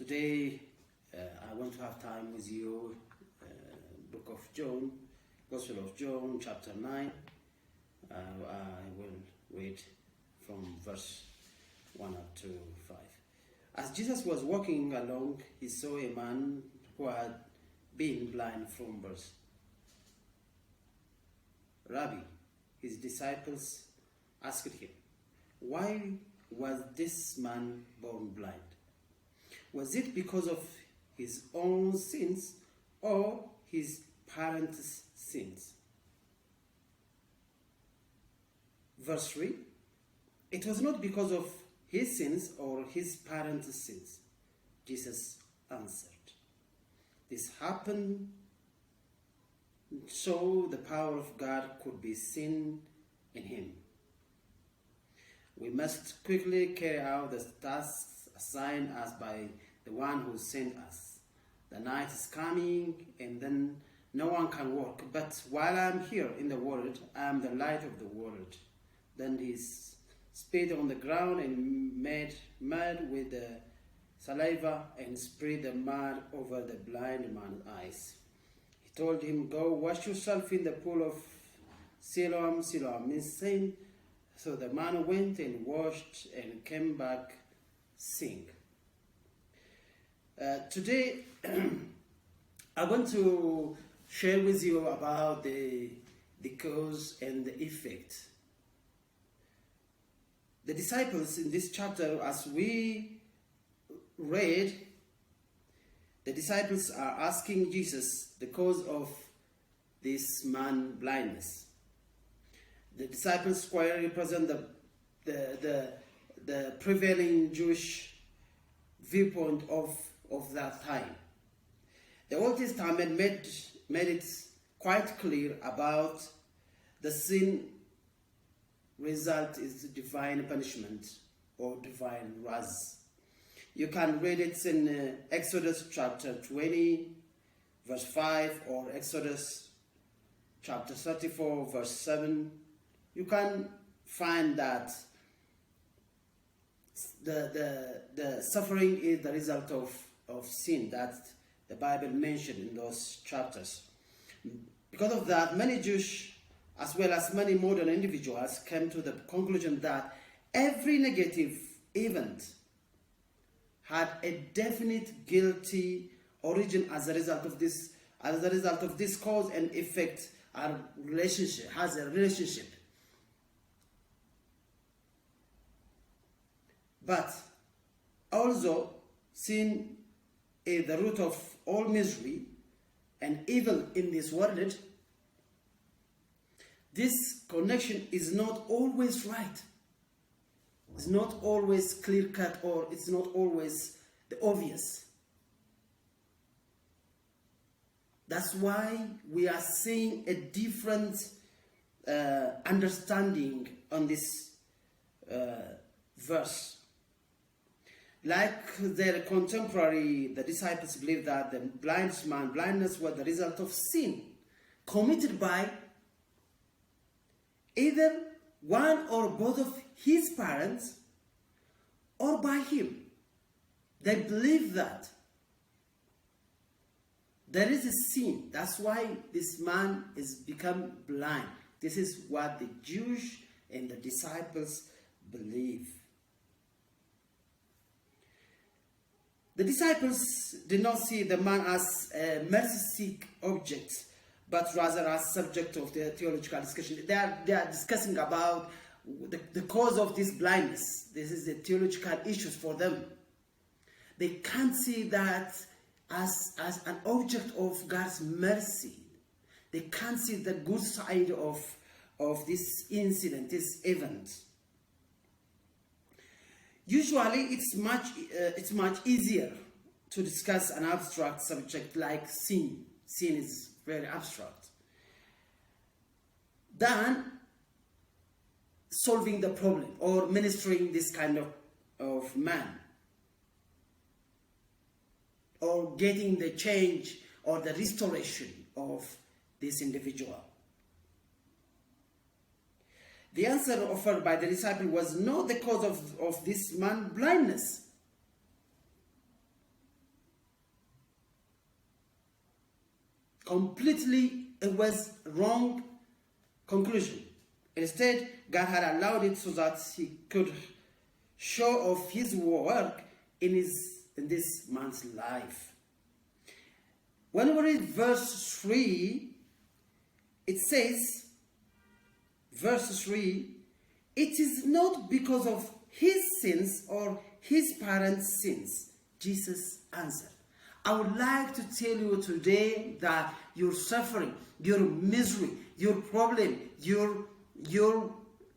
Today, I want to have time with you. Book of John, Gospel of John, chapter 9. I will read from verse 1 up to 5. As Jesus was walking along, he saw a man who had been blind from birth. Rabbi, his disciples asked him, why was this man born blind? Was it because of his own sins or his parents' sins? Verse 3, it was not because of his sins or his parents' sins. Jesus answered, this happened so the power of God could be seen in him. We must quickly carry out the tasks assigned us by the one who sent us. The night is coming and then no one can work. But while I am here in the world, I am the light of the world. Then he spit on the ground and made mud with the saliva and spread the mud over the blind man's eyes. He told him, go wash yourself in the pool of Siloam. Siloam means saying. So the man went and washed and came back seeing. Today, I want to share with you about the cause and the effect. The disciples in this chapter, as we read, the disciples are asking Jesus the cause of this man's blindness. The disciples squarely represent the prevailing Jewish viewpoint of that time. The Old Testament made it quite clear about the sin result is divine punishment or divine wrath. You can read it in Exodus chapter 20 verse 5 or Exodus chapter 34 verse 7. You can find that the suffering is the result of sin that the Bible mentioned in those chapters. Because of that, many Jewish as well as many modern individuals came to the conclusion that every negative event had a definite guilty origin as a result of this cause and effect has a relationship. But also, sin is the root of all misery and evil in this world. This connection is not always right. It's not always clear-cut, or it's not always the obvious. That's why we are seeing a different understanding on this verse. Like their contemporary, the disciples believed that the blindness was the result of sin committed by either one or both of his parents or by him. They believe that there is a sin. That's why this man is become blind. This is what the Jews and the disciples believe. The disciples did not see the man as a mercy-seek object, but rather as subject of their theological discussion. They are discussing about the cause of this blindness. This is the theological issues for them. They can't see that as an object of God's mercy. They can't see the good side of this incident, this event. Usually, it's much easier to discuss an abstract subject like sin. Sin is very abstract than solving the problem or ministering this kind of man or getting the change or the restoration of this individual. The answer offered by the disciple was not the cause of this man's blindness. Completely, it was wrong conclusion. Instead, God had allowed it so that he could show off his work in this man's life. When we read verse 3, it says, verse 3, it is not because of his sins or his parents' sins. Jesus answered. I would like to tell you today that your suffering, your misery, your problem, your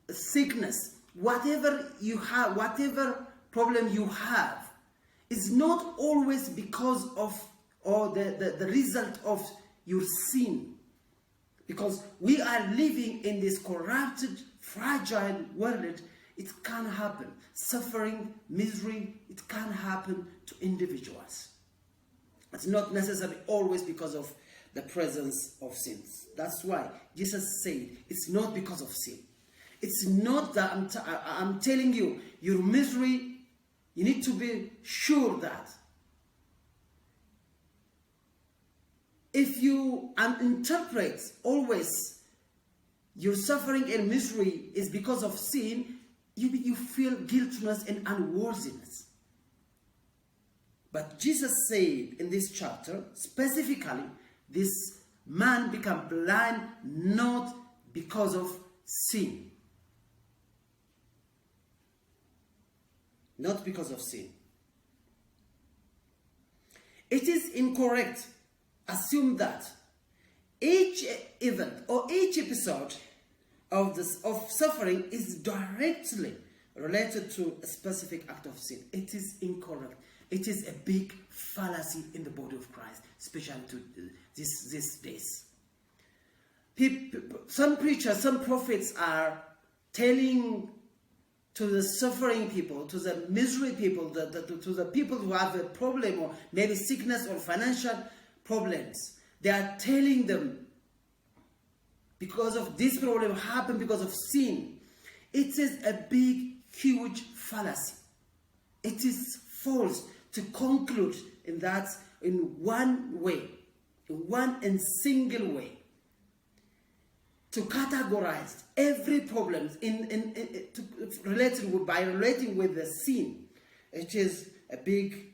sickness, whatever you have, whatever problem you have, is not always because of or the result of your sin. Because we are living in this corrupted, fragile world. It can happen. Suffering, misery, it can happen to individuals. It's not necessarily always because of the presence of sins. That's why Jesus said it's not because of sin. It's not that I'm telling you, your misery, you need to be sure that if you interpret always your suffering and misery is because of sin, you feel guiltiness and unworthiness. But Jesus said in this chapter, specifically, this man became blind not because of sin. Not because of sin. It is incorrect to assume that each event or each episode of suffering is directly related to a specific act of sin. It is incorrect. It is a big fallacy in the body of Christ, especially to these days. Some preachers, some prophets are telling to the suffering people, to the misery people, to the people who have a problem or maybe sickness or financial problems. They are telling them, because of this problem happened because of sin. It is a big, huge fallacy. It is false to conclude in one way, in one and single way, to categorize every problem by relating with the sin. It is a big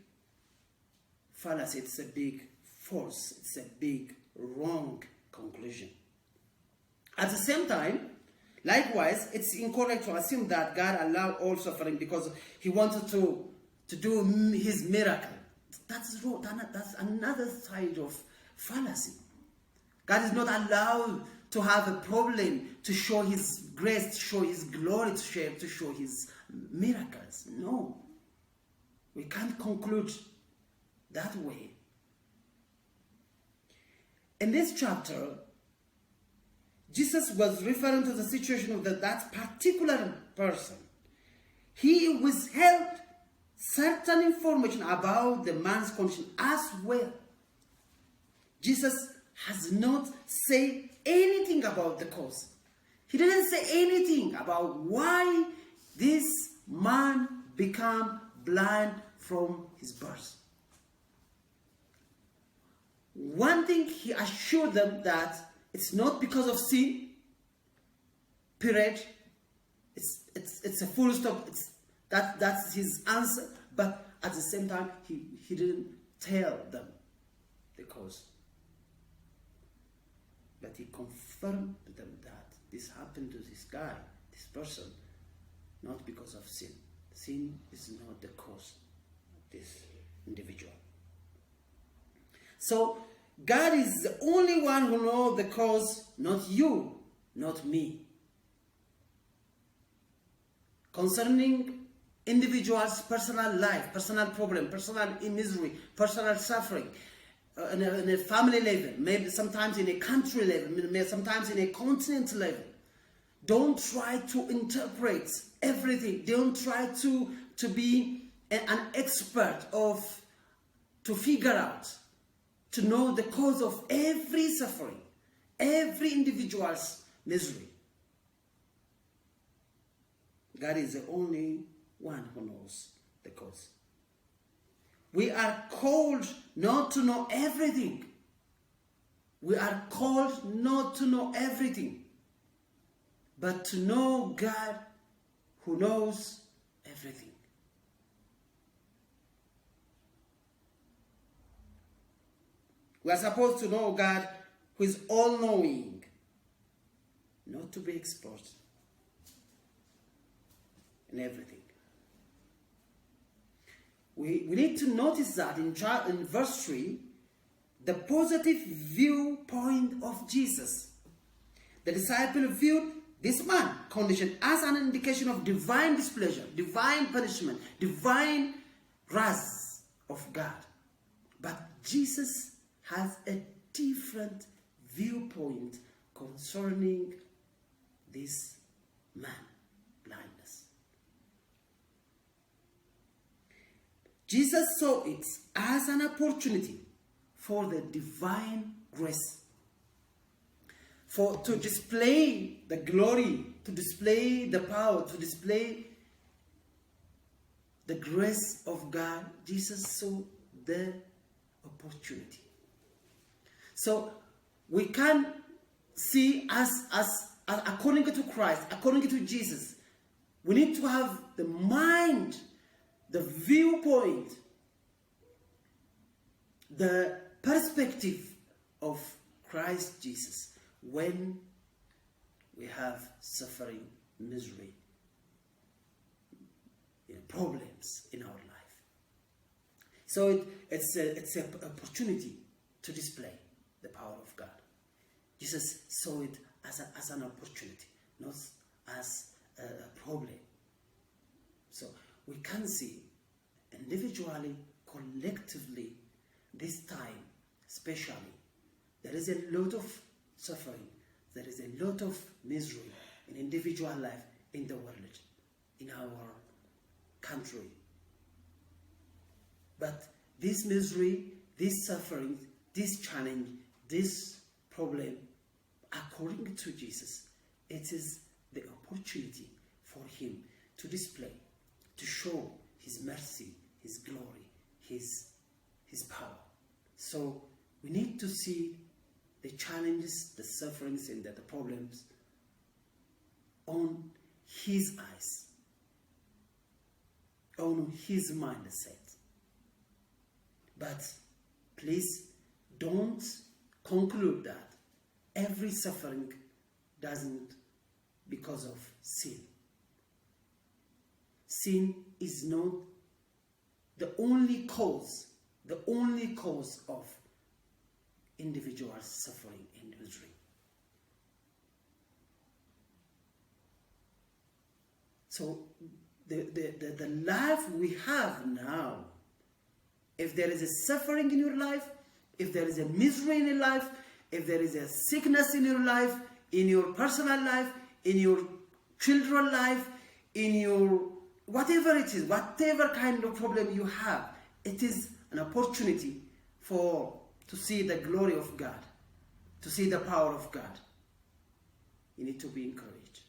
fallacy. It's a big false. It's a big wrong conclusion. At the same time, likewise, it's incorrect to assume that God allowed all suffering because he wanted to do his miracle. That's wrong. That's another side of fallacy. God is not allowed to have a problem to show his grace, to show his glory, to show his miracles. No. We can't conclude that way. In this chapter, Jesus was referring to the situation of that particular person. He withheld certain information about the man's condition as well. Jesus has not said anything about the cause. He didn't say anything about why this man became blind from his birth. One thing he assured them that it's not because of sin, period. It's a full stop. That's his answer. But at the same time, he didn't tell them the cause. But he confirmed to them that this happened to this guy, this person, not because of sin. Sin is not the cause of this individual. So, God is the only one who knows the cause, not you, not me. Concerning individuals' personal life, personal problem, personal misery, personal suffering, in a family level, maybe sometimes in a country level, maybe sometimes in a continent level. Don't try to interpret everything. Don't try to be an expert to figure out, to know the cause of every suffering, every individual's misery. God is the only one who knows the cause. We are called not to know everything. We are called not to know everything, but to know God who knows everything. We are supposed to know God who is all-knowing, not to be expert in everything. We need to notice that in verse 3, the positive viewpoint of Jesus. The disciple viewed this man's condition as an indication of divine displeasure, divine punishment, divine wrath of God. But Jesus has a different viewpoint concerning this man, blindness. Jesus saw it as an opportunity for the divine grace, to display the glory, to display the power, to display the grace of God. Jesus saw the opportunity. So we can see as according to Christ, according to Jesus, we need to have the mind, the viewpoint, the perspective of Christ Jesus when we have suffering, misery, problems in our life. So it's an opportunity to display the power of God. Jesus saw it as an opportunity, not as a problem. So we can see individually, collectively, this time, especially, there is a lot of suffering, there is a lot of misery in individual life, in the world, in our country. But this misery, this suffering, this challenge, this problem, according to Jesus, it is the opportunity for him to display, to show his mercy, his glory, his power. So we need to see the challenges, the sufferings, and the problems on his eyes, on his mindset. But please don't conclude that every suffering doesn't because of sin. Sin is not the only cause of individual suffering and misery. So the life we have now, if there is a suffering in your life, if there is a misery in your life, if there is a sickness in your life, in your personal life, in your children's life, in your whatever it is, whatever kind of problem you have, it is an opportunity to see the glory of God, to see the power of God. You need to be encouraged.